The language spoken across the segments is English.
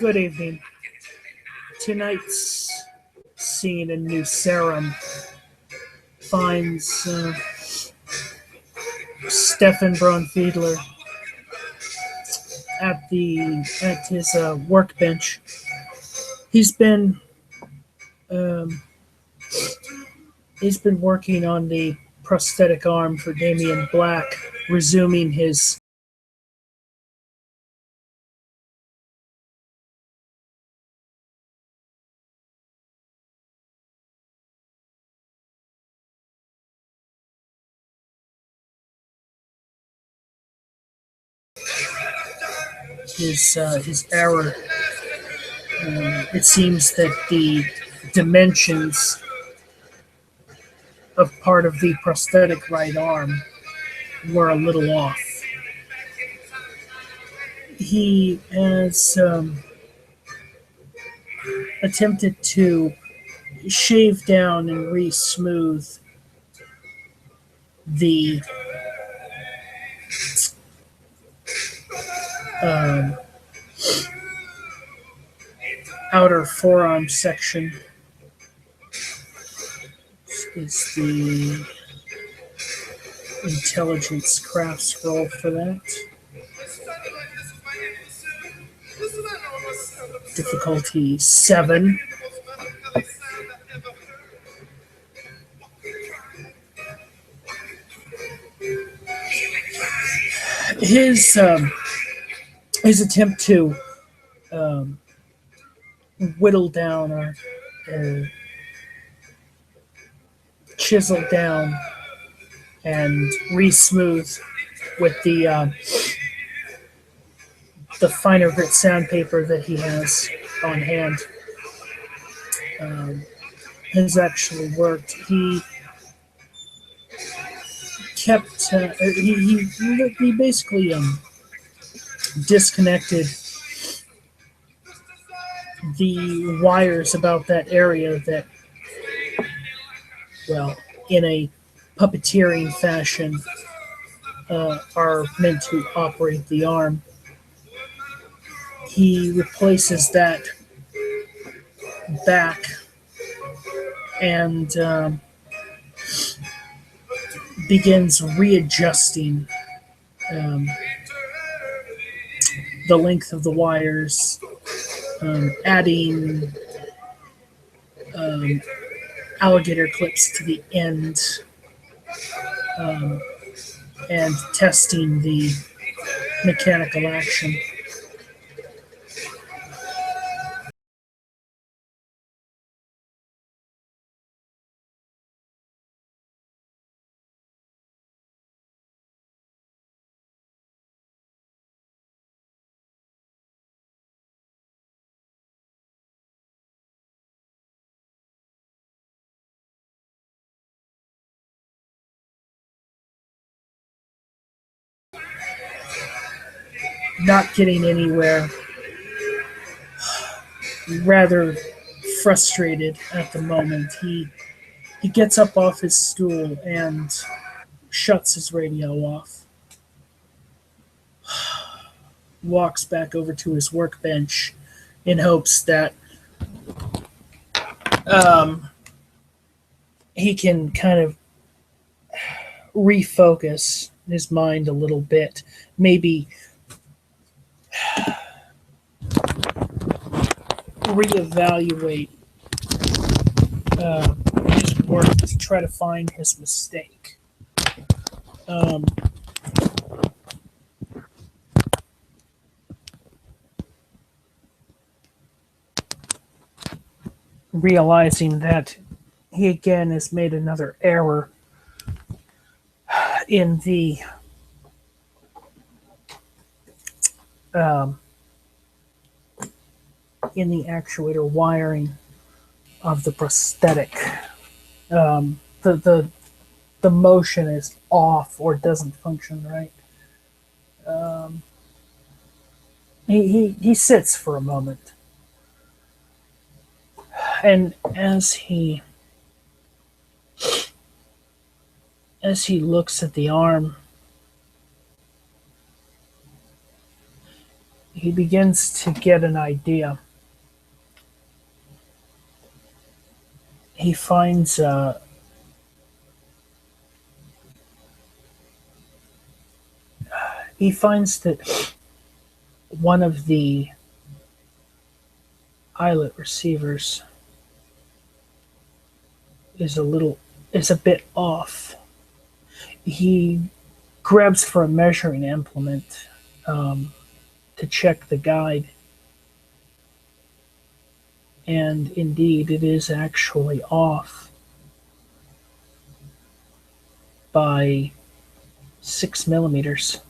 Good evening. Tonight's scene in New Sarum finds Stefan Braunfiedler at his workbench. He's been um, working on the prosthetic arm for Damian Black, resuming his error. It seems that the dimensions of part of the prosthetic right arm were a little off. He has attempted to shave down and re-smooth the um, outer forearm section. This is the intelligence craft scroll for that. Difficulty 7. His attempt to whittle down or chisel down and re-smooth with the finer grit sandpaper that he has on hand has actually worked. He kept he basically disconnected the wires about that area that, well, in a puppeteering fashion, are meant to operate the arm. He replaces that back and begins readjusting the length of the wires, adding alligator clips to the end, and testing the mechanical action. Not getting anywhere, rather frustrated at the moment. He gets up off his stool and shuts his radio off. Walks back over to his workbench in hopes that he can kind of refocus his mind a little bit. Maybe reevaluate his work to try to find his mistake. Realizing that he again has made another error in the actuator wiring of the prosthetic. The motion is off or doesn't function right. He sits for a moment, and as he looks at the arm, he begins to get an idea. He finds that one of the eyelet receivers is a bit off. He grabs for a measuring implement to check the guide, and indeed it is actually off by 6 millimeters.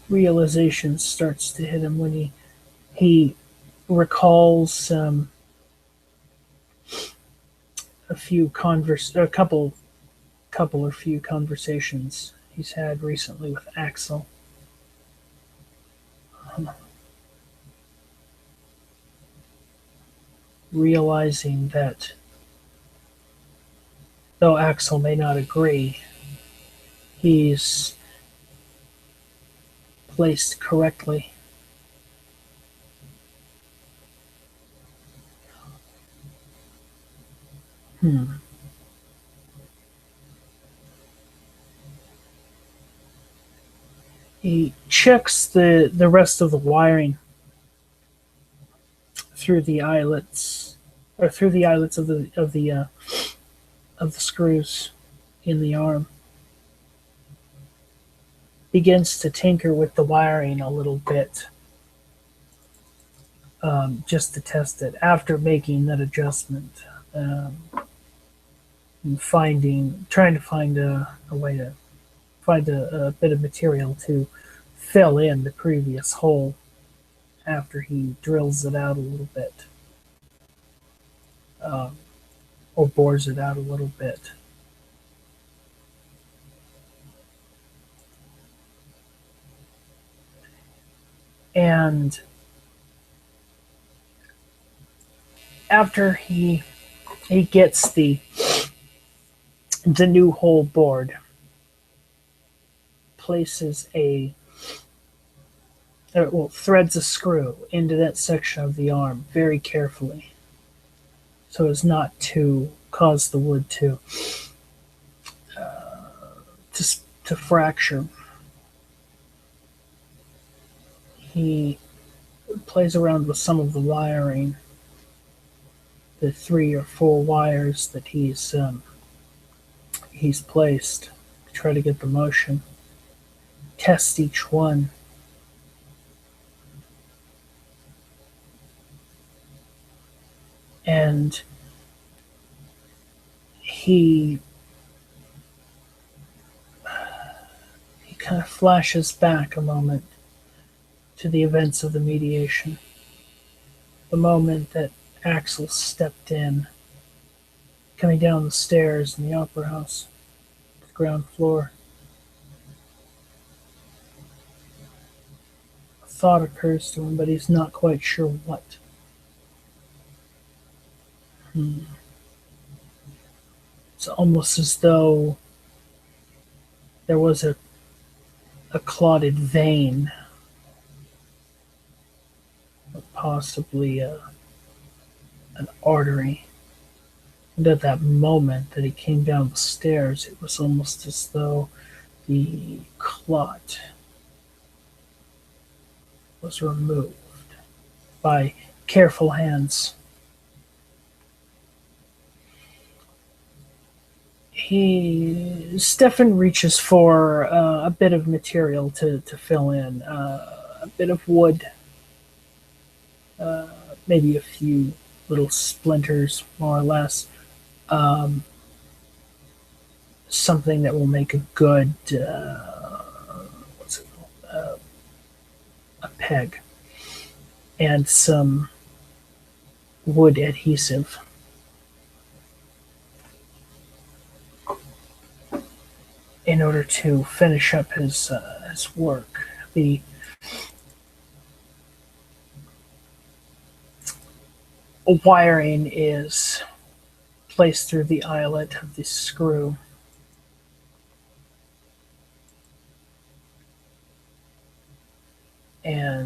Realization starts to hit him when he recalls a couple or few conversations he's had recently with Axel. Realizing that though Axel may not agree, he's placed correctly. He checks the rest of the wiring through the eyelets, or through the eyelets of the screws in the arm. Begins to tinker with the wiring a little bit, just to test it. After making that adjustment, and trying to find a way to find a bit of material to fill in the previous hole after he drills it out a little bit, or bores it out a little bit. And after he gets the new hole bored, places threads a screw into that section of the arm very carefully, so as not to cause the wood to fracture. He plays around with some of the wiring, the 3 or 4 wires that he's placed to try to get the motion. Test each one. And he kind of flashes back a moment to the events of the mediation. The moment that Axel stepped in, coming down the stairs in the opera house, the ground floor. A thought occurs to him, but he's not quite sure what. It's almost as though there was a clotted vein, or possibly an artery. And at that moment that he came down the stairs, it was almost as though the clot was removed by careful hands. Stefan reaches for a bit of material to fill in, a bit of wood, maybe a few little splinters, more or less. Something that will make a good a peg, and some wood adhesive. In order to finish up his work. The wiring is placed through the eyelet of the screw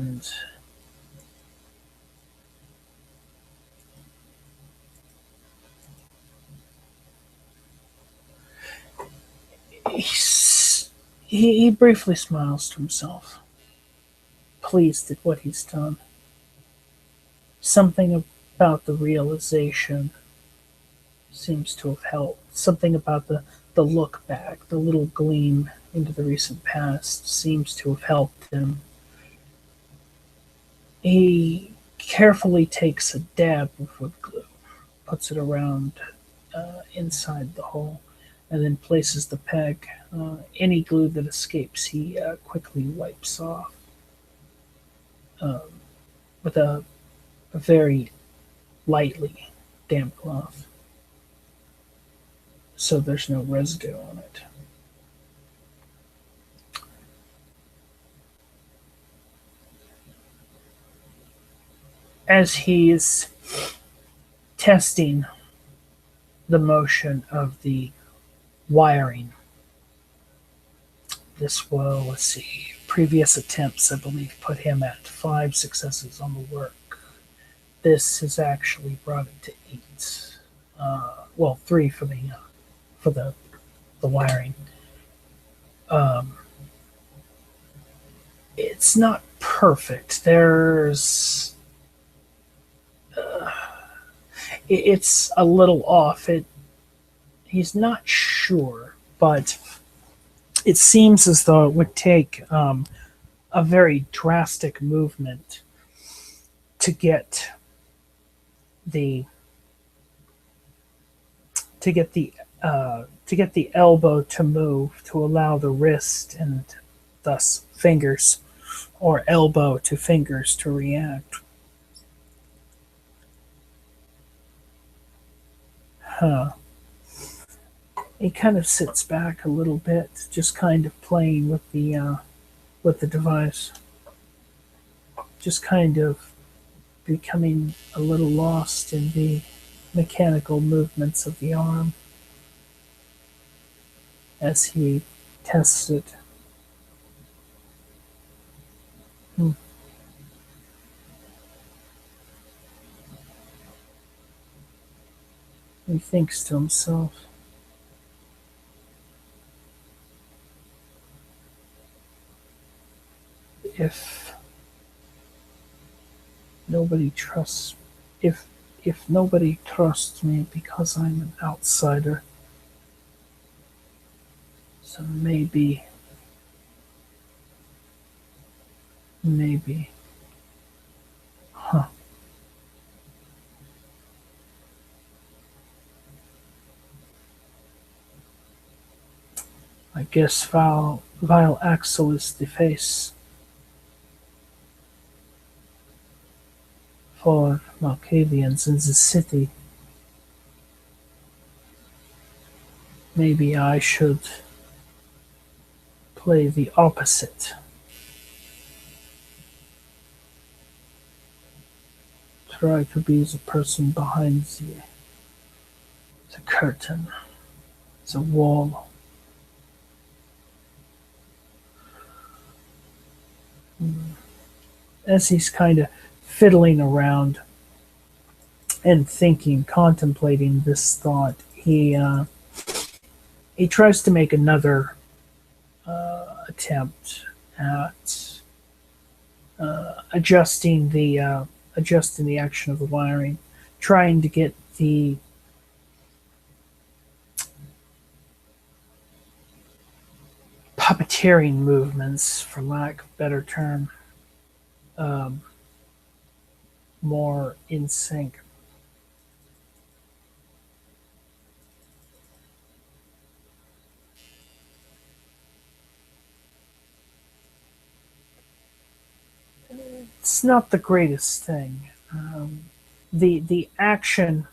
and he briefly smiles to himself, pleased at what he's done. Something about the realization seems to have helped. Something about the look back, the little gleam into the recent past seems to have helped him. He carefully takes a dab of wood glue, puts it around inside the hole, and then places the peg. Any glue that escapes, he quickly wipes off um, with a very lightly damp cloth, so there's no residue on it. As he is testing the motion of the wiring, this will, let's see, previous attempts, I believe, put him at 5 successes on the work. This has actually brought it to 8. Well, 3 for the wiring. It's not perfect. It's a little off. He's not sure, but it seems as though it would take a very drastic movement to get the to get the elbow to move, to allow the wrist and thus fingers, or elbow to fingers, to react. Huh. He kind of sits back a little bit, just kind of playing with the device, just kind of becoming a little lost in the mechanical movements of the arm as he tests it. Hmm. He thinks to himself, if nobody trusts if nobody trusts me because I'm an outsider, so maybe, huh? I guess Vile Axel is the face for Malkavians in the city. Maybe I should play the opposite. Try to be the person behind the curtain, the wall. As he's kind of fiddling around and thinking, contemplating this thought, he tries to make another attempt at adjusting the action of the wiring, trying to get the puppeteering movements, for lack of a better term, um, more in sync. It's not the greatest thing. The action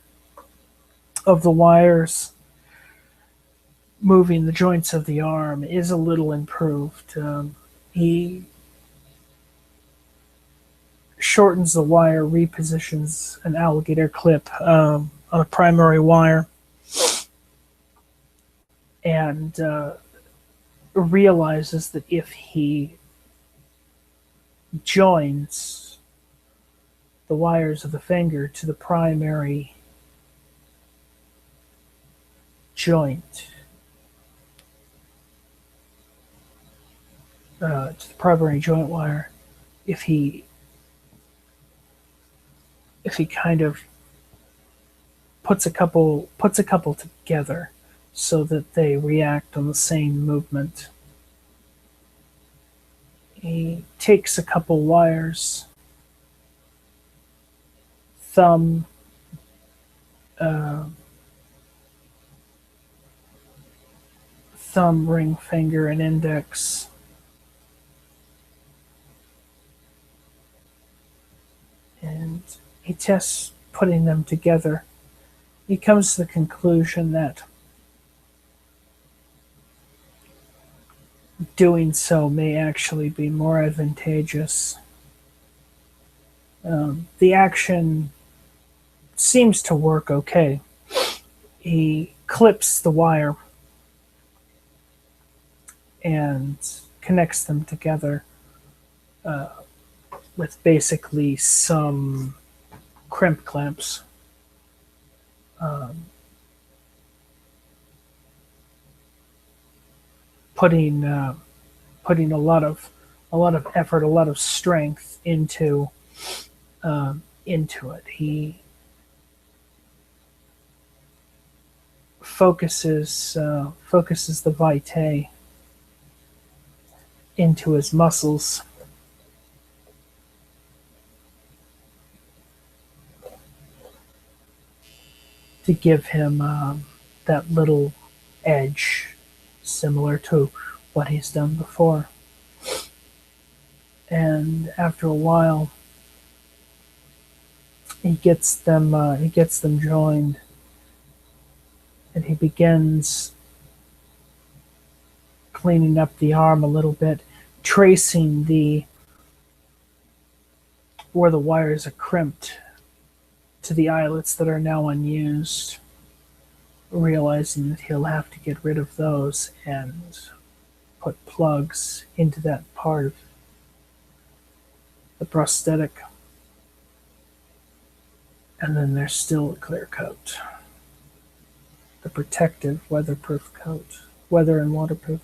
of the wires moving the joints of the arm is a little improved. He shortens the wire, repositions an alligator clip on a primary wire, and realizes that if he joins the wires of the finger to the primary joint, to the primary joint wire. If he kind of puts a couple together so that they react on the same movement. He takes a couple wires, thumb, ring finger, and index, and he tests putting them together. He comes to the conclusion that doing so may actually be more advantageous. The action seems to work okay. He clips the wire and connects them together with basically some crimp clamps. Putting a lot of effort, a lot of strength into it. He focuses the VTMYTE into his muscles. To give him that little edge, similar to what he's done before. And after a while, he gets them joined, and he begins cleaning up the arm a little bit, tracing where the wires are crimped to the eyelets that are now unused, realizing that he'll have to get rid of those and put plugs into that part of the prosthetic. And then there's still a clear coat, the protective weatherproof coat, weather and waterproof.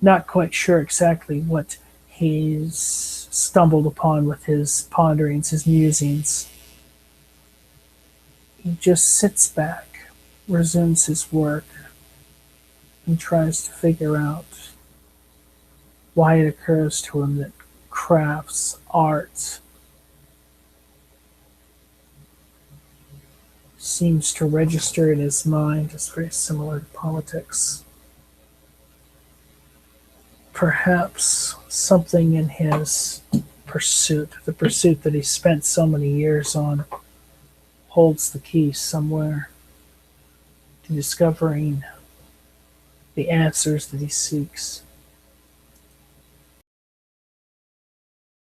Not quite sure exactly what he's stumbled upon with his ponderings, his musings. He just sits back, resumes his work, and tries to figure out why it occurs to him that crafts, art, seems to register in his mind as very similar to politics. Perhaps something in his pursuit, the pursuit that he spent so many years on, holds the key somewhere to discovering the answers that he seeks.